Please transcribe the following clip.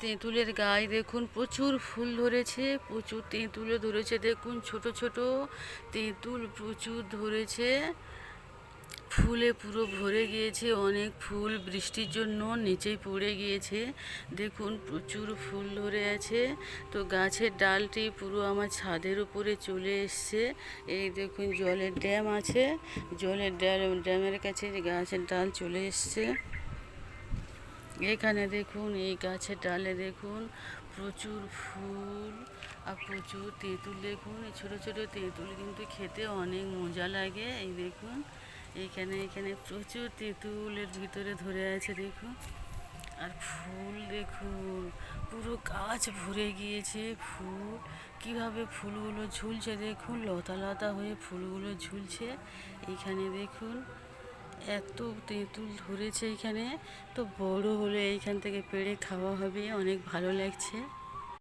তেঁতুলের গায়ে দেখুন প্রচুর ফুল ধরেছে, প্রচুর তেঁতুলও ধরেছে। দেখুন ছোট ছোট তেঁতুল প্রচুর ধরেছে, ফুলে পুরো ভরে গিয়েছে। অনেক ফুল বৃষ্টির জন্য নিচেই পড়ে গিয়েছে। দেখুন প্রচুর ফুল ধরে আছে। তো গাছের ডালটি পুরো আমার ছাদের উপরে চলে এসছে। এই দেখুন জলের ড্যাম আছে, জলের ড্যামের কাছে গাছের ডাল চলে এসছে। এখানে দেখুন এই গাছের ডালে দেখুন প্রচুর ফুল আর প্রচুর তেঁতুল। দেখুন এই ছোটো ছোটো তেঁতুল কিন্তু খেতে অনেক মজা লাগে। এই দেখুন এখানে প্রচুর তেঁতুলের ভিতরে ধরে আছে দেখুন। আর ফুল দেখুন পুরো গাছ ভরে গিয়েছে ফুল। কিভাবে ফুলগুলো ঝুলছে দেখুন, লতা লতা হয়ে ফুলগুলো ঝুলছে। এইখানে দেখুন এত তেঁতুল ধরেছে। এইখানে তো বড় হলে এইখান থেকে পেড়ে খাওয়া হবে, অনেক ভালো লাগছে।